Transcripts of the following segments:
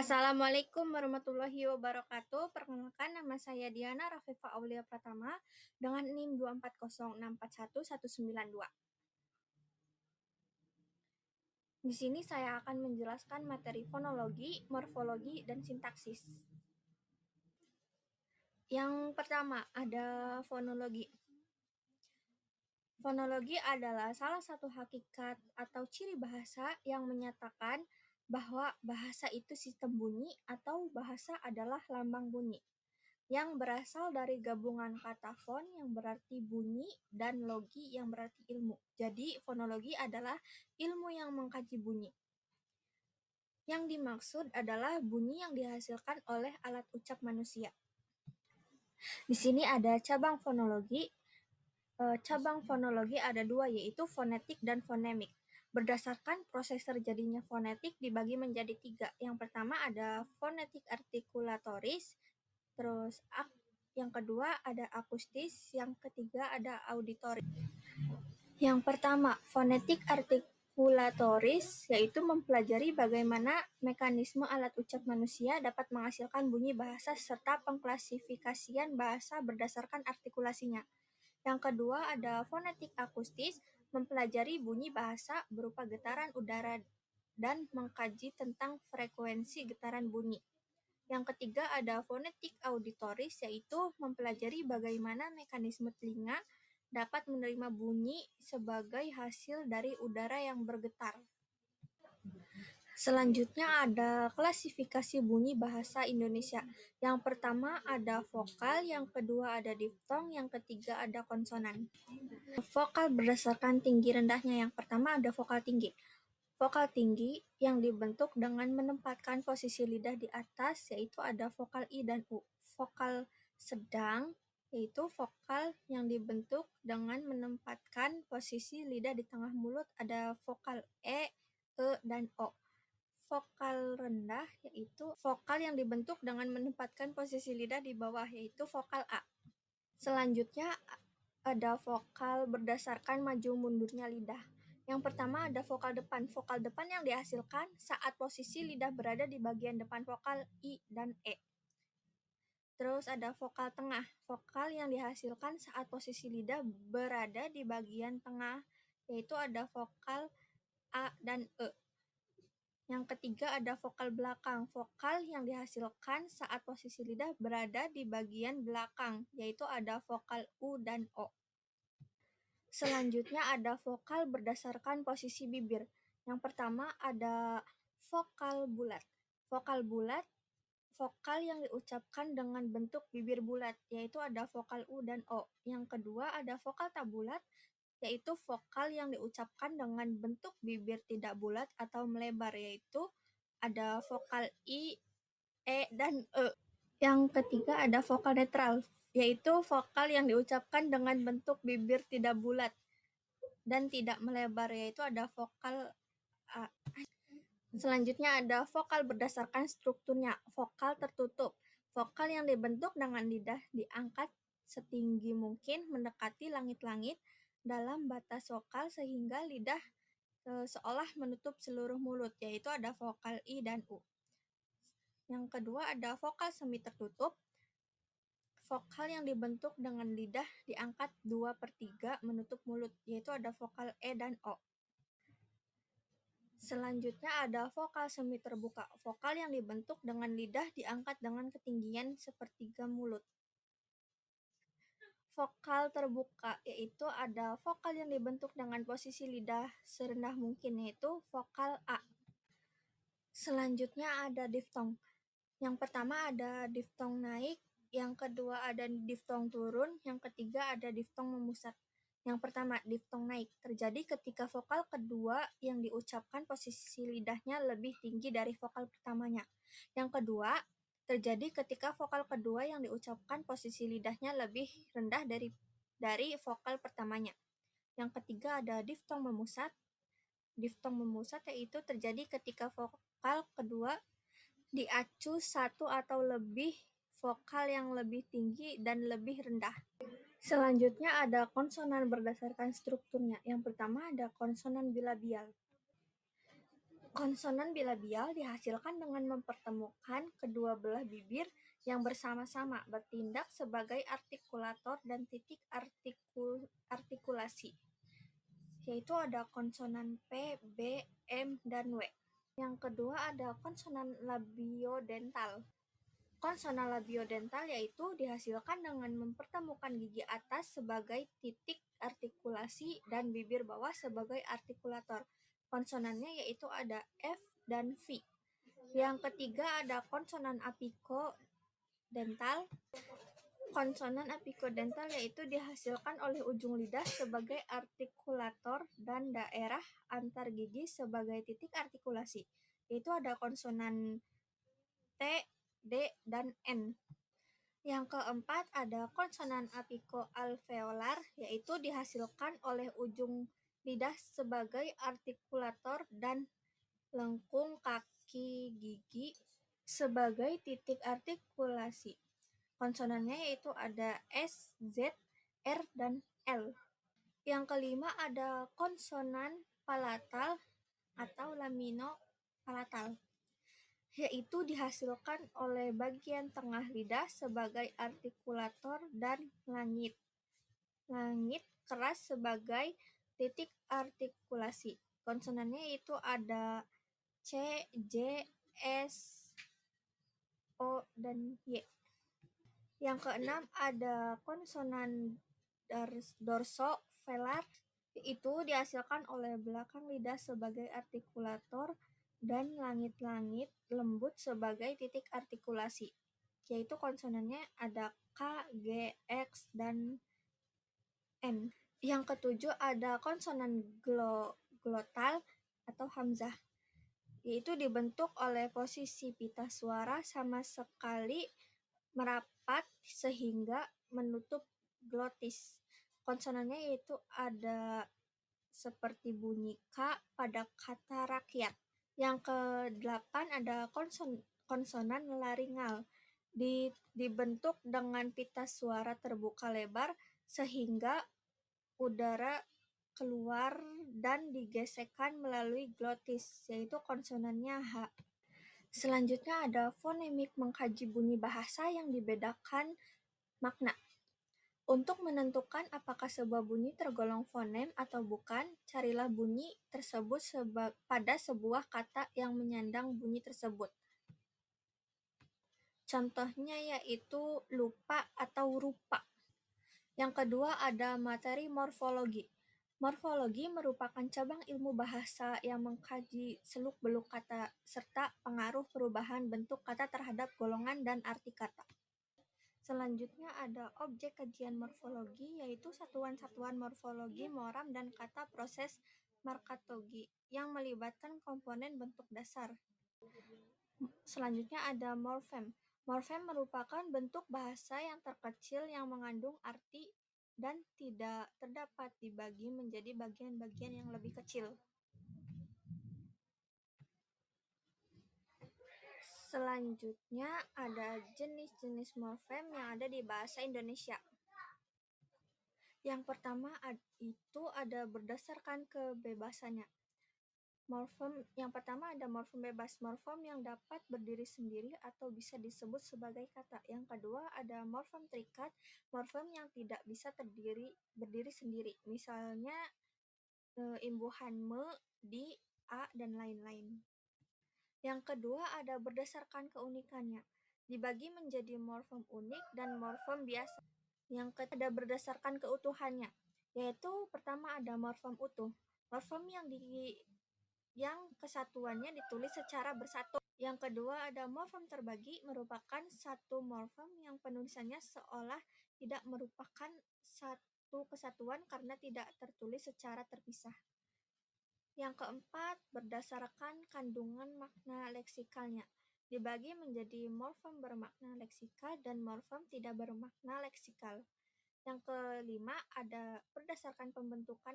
Assalamualaikum warahmatullahi wabarakatuh. Perkenalkan, nama saya Diana Rafifa Aulia Pratama dengan NIM 240641192. Di sini saya akan menjelaskan materi fonologi, morfologi, dan sintaksis. Yang pertama ada fonologi. Fonologi adalah salah satu hakikat atau ciri bahasa yang menyatakan bahwa bahasa itu sistem bunyi atau bahasa adalah lambang bunyi, yang berasal dari gabungan kata fon yang berarti bunyi dan logi yang berarti ilmu. Jadi, fonologi adalah ilmu yang mengkaji bunyi. Yang dimaksud adalah bunyi yang dihasilkan oleh alat ucap manusia. Di sini ada cabang fonologi. Cabang fonologi ada dua, yaitu fonetik dan fonemik. Berdasarkan proses terjadinya fonetik dibagi menjadi tiga. Yang pertama ada fonetik artikulatoris, terus yang kedua ada akustis, yang ketiga ada auditoris. Yang pertama, fonetik artikulatoris, yaitu mempelajari bagaimana mekanisme alat ucap manusia dapat menghasilkan bunyi bahasa serta pengklasifikasian bahasa berdasarkan artikulasinya. Yang kedua ada fonetik akustis, mempelajari bunyi bahasa berupa getaran udara dan mengkaji tentang frekuensi getaran bunyi. Yang ketiga ada fonetik auditoris, yaitu mempelajari bagaimana mekanisme telinga dapat menerima bunyi sebagai hasil dari udara yang bergetar. Selanjutnya ada klasifikasi bunyi bahasa Indonesia. Yang pertama ada vokal, yang kedua ada diftong, yang ketiga ada konsonan. Vokal berdasarkan tinggi rendahnya. Yang pertama ada vokal tinggi. Vokal tinggi yang dibentuk dengan menempatkan posisi lidah di atas, yaitu ada vokal I dan U. Vokal sedang, yaitu vokal yang dibentuk dengan menempatkan posisi lidah di tengah mulut, ada vokal E, dan O. Vokal rendah, yaitu vokal yang dibentuk dengan menempatkan posisi lidah di bawah, yaitu vokal A. Selanjutnya ada vokal berdasarkan maju mundurnya lidah. Yang pertama ada vokal depan. Vokal depan yang dihasilkan saat posisi lidah berada di bagian depan vokal I dan E. Terus ada vokal tengah. Vokal yang dihasilkan saat posisi lidah berada di bagian tengah, yaitu ada vokal A dan E. Yang ketiga ada vokal belakang. Vokal yang dihasilkan saat posisi lidah berada di bagian belakang, yaitu ada vokal U dan O. Selanjutnya ada vokal berdasarkan posisi bibir. Yang pertama ada vokal bulat. Vokal bulat, vokal yang diucapkan dengan bentuk bibir bulat, yaitu ada vokal U dan O. Yang kedua ada vokal tak bulat, yaitu vokal yang diucapkan dengan bentuk bibir tidak bulat atau melebar, yaitu ada vokal I, E, dan E. Yang ketiga ada vokal netral, yaitu vokal yang diucapkan dengan bentuk bibir tidak bulat dan tidak melebar, yaitu ada vokal A. Selanjutnya ada vokal berdasarkan strukturnya. Vokal tertutup, vokal yang dibentuk dengan lidah diangkat setinggi mungkin mendekati langit-langit dalam batas vokal sehingga lidah seolah menutup seluruh mulut, yaitu ada vokal I dan U. Yang kedua ada vokal semi tertutup. Vokal yang dibentuk dengan lidah diangkat 2/3 menutup mulut, yaitu ada vokal E dan O. Selanjutnya ada vokal semi terbuka. Vokal yang dibentuk dengan lidah diangkat dengan ketinggian sepertiga mulut. Vokal terbuka, yaitu ada vokal yang dibentuk dengan posisi lidah serendah mungkin, yaitu vokal A. Selanjutnya ada diftong. Yang pertama ada diftong naik, yang kedua ada diftong turun, yang ketiga ada diftong memusat. Yang pertama, diftong naik terjadi ketika vokal kedua yang diucapkan posisi lidahnya lebih tinggi dari vokal pertamanya. Yang kedua, terjadi ketika vokal kedua yang diucapkan posisi lidahnya lebih rendah dari vokal pertamanya. Yang ketiga ada diftong memusat. Diftong memusat yaitu terjadi ketika vokal kedua diacu satu atau lebih vokal yang lebih tinggi dan lebih rendah. Selanjutnya ada konsonan berdasarkan strukturnya. Yang pertama ada konsonan bilabial. Konsonan bilabial dihasilkan dengan mempertemukan kedua belah bibir yang bersama-sama bertindak sebagai artikulator dan titik artikulasi, yaitu ada konsonan P, B, M, dan W. Yang kedua ada konsonan labiodental. Konsonan labiodental yaitu dihasilkan dengan mempertemukan gigi atas sebagai titik artikulasi dan bibir bawah sebagai artikulator. Konsonannya yaitu ada F dan V. Yang ketiga ada konsonan apikodental. Konsonan apikodental yaitu dihasilkan oleh ujung lidah sebagai artikulator dan daerah antar gigi sebagai titik artikulasi, yaitu ada konsonan T, D, dan N. Yang keempat ada konsonan apikoalveolar, yaitu dihasilkan oleh ujung lidah sebagai artikulator dan lengkung kaki gigi sebagai titik artikulasi. Konsonannya yaitu ada S, Z, R, dan L. Yang kelima ada konsonan palatal atau laminopalatal, yaitu dihasilkan oleh bagian tengah lidah sebagai artikulator dan langit keras sebagai titik artikulasi. Konsonannya yaitu ada C, J, S, O, dan Y. Yang keenam ada konsonan dorsovelar, itu dihasilkan oleh belakang lidah sebagai artikulator dan langit-langit lembut sebagai titik artikulasi, yaitu konsonannya ada K, G, X, dan N. Yang ketujuh ada konsonan glotal atau hamzah, yaitu dibentuk oleh posisi pita suara sama sekali merapat sehingga menutup glotis. Konsonannya yaitu ada seperti bunyi K pada kata rakyat. Yang kedelapan ada konsonan laringal. Dibentuk dengan pita suara terbuka lebar sehingga udara keluar dan digesekkan melalui glotis, yaitu konsonannya H. Selanjutnya ada fonemik, mengkaji bunyi bahasa yang dibedakan makna. Untuk menentukan apakah sebuah bunyi tergolong fonem atau bukan, carilah bunyi tersebut pada sebuah kata yang menyandang bunyi tersebut. Contohnya yaitu lupa atau rupa. Yang kedua ada materi morfologi. Morfologi merupakan cabang ilmu bahasa yang mengkaji seluk-beluk kata serta pengaruh perubahan bentuk kata terhadap golongan dan arti kata. Selanjutnya ada objek kajian morfologi, yaitu satuan-satuan morfologi moram dan kata proses markatologi yang melibatkan komponen bentuk dasar. Selanjutnya ada morfem. Morfem merupakan bentuk bahasa yang terkecil yang mengandung arti dan tidak dapat dibagi menjadi bagian-bagian yang lebih kecil. Selanjutnya ada jenis-jenis morfem yang ada di bahasa Indonesia. Yang pertama itu ada berdasarkan kebebasannya. Yang pertama ada morfem bebas, morfem yang dapat berdiri sendiri atau bisa disebut sebagai kata. Yang kedua ada morfem terikat, morfem yang tidak bisa berdiri sendiri. Misalnya imbuhan me, di, a, dan lain-lain. Yang kedua ada berdasarkan keunikannya, dibagi menjadi morfem unik dan morfem biasa. Yang ketiga ada berdasarkan keutuhannya, yaitu pertama ada morfem utuh, morfem yang kesatuannya ditulis secara bersatu. Yang kedua ada morfem terbagi, merupakan satu morfem yang penulisannya seolah tidak merupakan satu kesatuan karena tidak tertulis secara terpisah. Yang keempat, berdasarkan kandungan makna leksikalnya, dibagi menjadi morfem bermakna leksikal dan morfem tidak bermakna leksikal. Yang kelima, ada berdasarkan pembentukan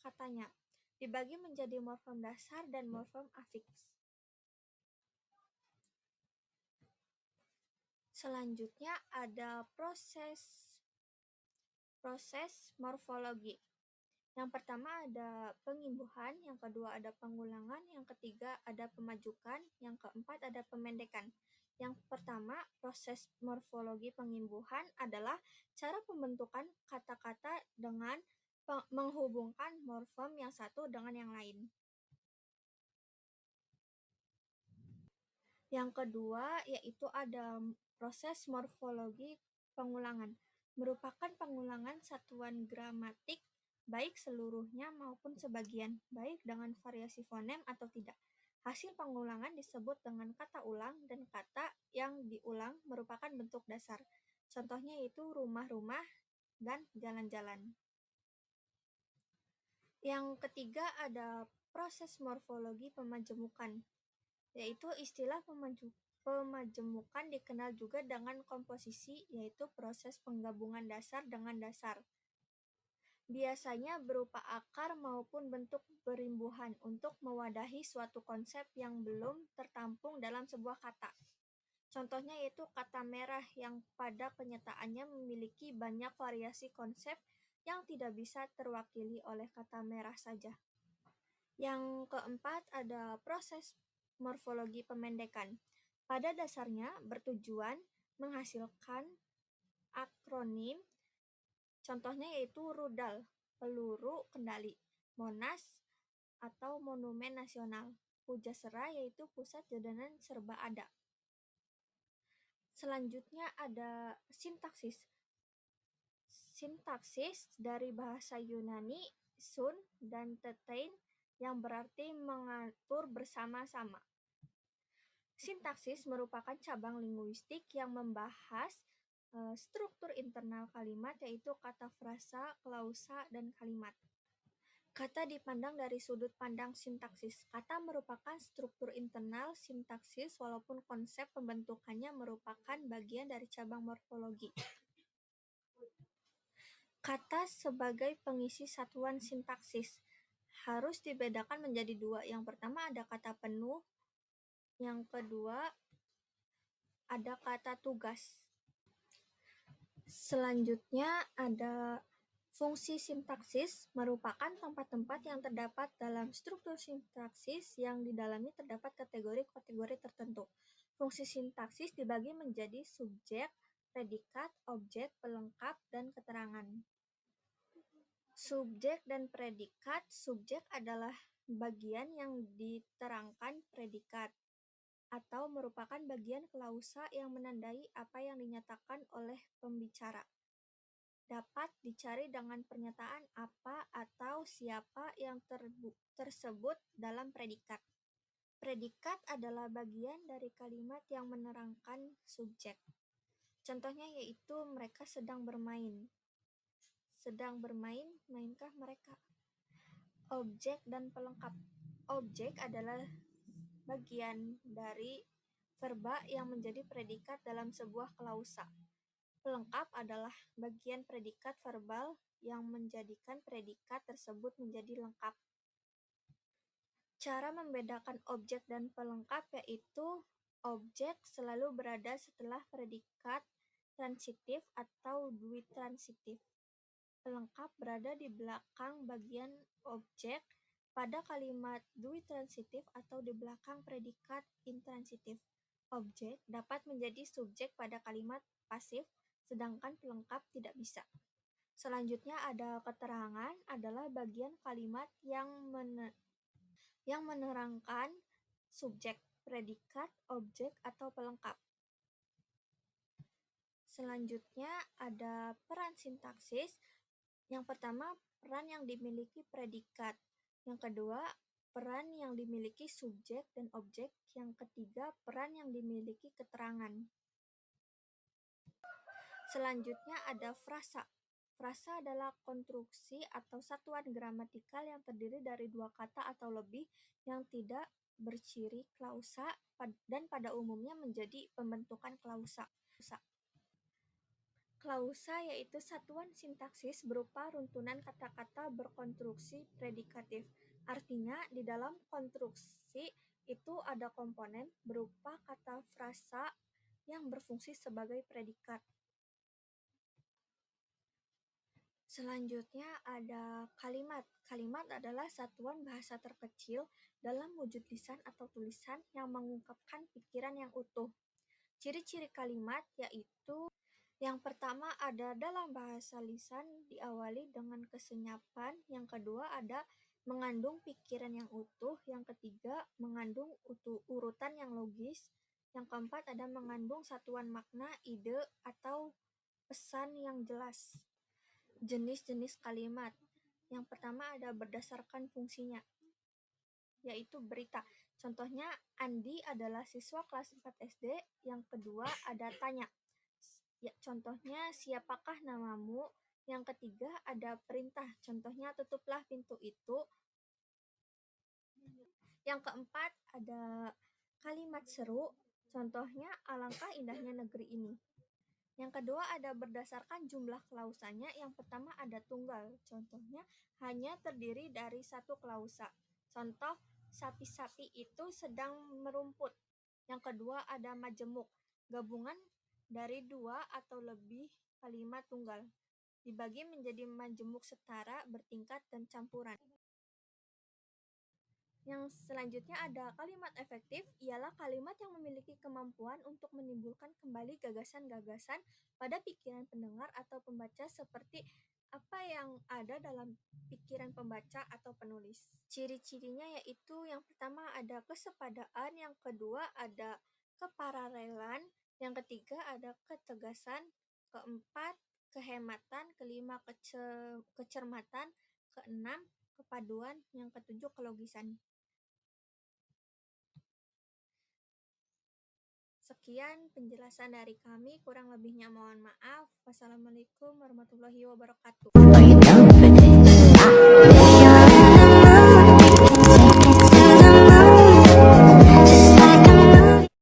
katanya, dibagi menjadi morfem dasar dan morfem afiks. Selanjutnya ada proses morfologi. Yang pertama ada pengimbuhan, yang kedua ada pengulangan, yang ketiga ada pemajukan, yang keempat ada pemendekan. Yang pertama, proses morfologi pengimbuhan adalah cara pembentukan kata-kata dengan menghubungkan morfem yang satu dengan yang lain. Yang kedua yaitu ada proses morfologi pengulangan, merupakan pengulangan satuan gramatik baik seluruhnya maupun sebagian, baik dengan variasi fonem atau tidak. Hasil pengulangan disebut dengan kata ulang dan kata yang diulang merupakan bentuk dasar. Contohnya yaitu rumah-rumah dan jalan-jalan. Yang ketiga ada proses morfologi pemajemukan, yaitu istilah pemajemukan dikenal juga dengan komposisi, yaitu proses penggabungan dasar dengan dasar. Biasanya berupa akar maupun bentuk berimbuhan untuk mewadahi suatu konsep yang belum tertampung dalam sebuah kata. Contohnya yaitu kata merah yang pada kenyataannya memiliki banyak variasi konsep yang tidak bisa terwakili oleh kata merah saja. Yang keempat ada proses morfologi pemendekan. Pada dasarnya bertujuan menghasilkan akronim, contohnya yaitu rudal, peluru kendali, Monas atau Monumen Nasional, Pujasera yaitu Pusat Jajanan Serba Ada. Selanjutnya ada sintaksis. Sintaksis dari bahasa Yunani sun dan tetein yang berarti mengatur bersama-sama. Sintaksis merupakan cabang linguistik yang membahas struktur internal kalimat, yaitu kata frasa, klausa, dan kalimat. Kata dipandang dari sudut pandang sintaksis. Kata merupakan struktur internal sintaksis walaupun konsep pembentukannya merupakan bagian dari cabang morfologi. Kata sebagai pengisi satuan sintaksis harus dibedakan menjadi dua. Yang pertama ada kata penuh, yang kedua ada kata tugas. Selanjutnya ada fungsi sintaksis, merupakan tempat-tempat yang terdapat dalam struktur sintaksis yang di dalamnya terdapat kategori-kategori tertentu. Fungsi sintaksis dibagi menjadi subjek, predikat, objek, pelengkap, dan keterangan. Subjek dan predikat. Subjek adalah bagian yang diterangkan predikat atau merupakan bagian klausa yang menandai apa yang dinyatakan oleh pembicara. Dapat dicari dengan pernyataan apa atau siapa yang tersebut dalam predikat. Predikat adalah bagian dari kalimat yang menerangkan subjek. Contohnya yaitu mereka sedang bermain. Sedang bermain, mainkah mereka? Objek dan pelengkap. Objek adalah bagian dari verba yang menjadi predikat dalam sebuah klausa. Pelengkap adalah bagian predikat verbal yang menjadikan predikat tersebut menjadi lengkap. Cara membedakan objek dan pelengkap yaitu objek selalu berada setelah predikat transitif atau dwitransitif. Pelengkap berada di belakang bagian objek pada kalimat dwitransitif atau di belakang predikat intransitif. Objek dapat menjadi subjek pada kalimat pasif, sedangkan pelengkap tidak bisa. Selanjutnya ada keterangan, adalah bagian kalimat yang menerangkan subjek, predikat, objek, atau pelengkap. Selanjutnya ada peran sintaksis. Yang pertama, peran yang dimiliki predikat. Yang kedua, peran yang dimiliki subjek dan objek. Yang ketiga, peran yang dimiliki keterangan. Selanjutnya ada frasa. Frasa adalah konstruksi atau satuan gramatikal yang terdiri dari dua kata atau lebih yang tidak berciri klausa dan pada umumnya menjadi pembentukan klausa. Klausa yaitu satuan sintaksis berupa runtunan kata-kata berkonstruksi predikatif. Artinya, di dalam konstruksi itu ada komponen berupa kata frasa yang berfungsi sebagai predikat. Selanjutnya ada kalimat. Kalimat adalah satuan bahasa terkecil dalam wujud lisan atau tulisan yang mengungkapkan pikiran yang utuh. Ciri-ciri kalimat yaitu yang pertama ada dalam bahasa lisan diawali dengan kesenyapan, yang kedua ada mengandung pikiran yang utuh, yang ketiga mengandung urutan yang logis, yang keempat ada mengandung satuan makna, ide, atau pesan yang jelas. Jenis-jenis kalimat. Yang pertama ada berdasarkan fungsinya, yaitu berita. Contohnya, Andi adalah siswa kelas 4 SD. Yang kedua ada tanya. Ya, contohnya, siapakah namamu? Yang ketiga ada perintah. Contohnya, tutuplah pintu itu. Yang keempat ada kalimat seru. Contohnya, alangkah indahnya negeri ini. Yang kedua ada berdasarkan jumlah klausanya. Yang pertama ada tunggal. Contohnya hanya terdiri dari satu klausa. Contoh, sapi-sapi itu sedang merumput. Yang kedua ada majemuk. Gabungan dari dua atau lebih kalimat tunggal. Dibagi menjadi majemuk setara, bertingkat, dan campuran. Yang selanjutnya ada kalimat efektif, ialah kalimat yang memiliki kemampuan untuk menimbulkan kembali gagasan-gagasan pada pikiran pendengar atau pembaca seperti apa yang ada dalam pikiran pembaca atau penulis. Ciri-cirinya yaitu yang pertama ada kesepadaan, yang kedua ada keparalelan, yang ketiga ada ketegasan, keempat kehematan, kelima kecermatan, keenam kepaduan, yang ketujuh kelogisan. Sekian penjelasan dari kami, kurang lebihnya mohon maaf. Wassalamualaikum warahmatullahi wabarakatuh.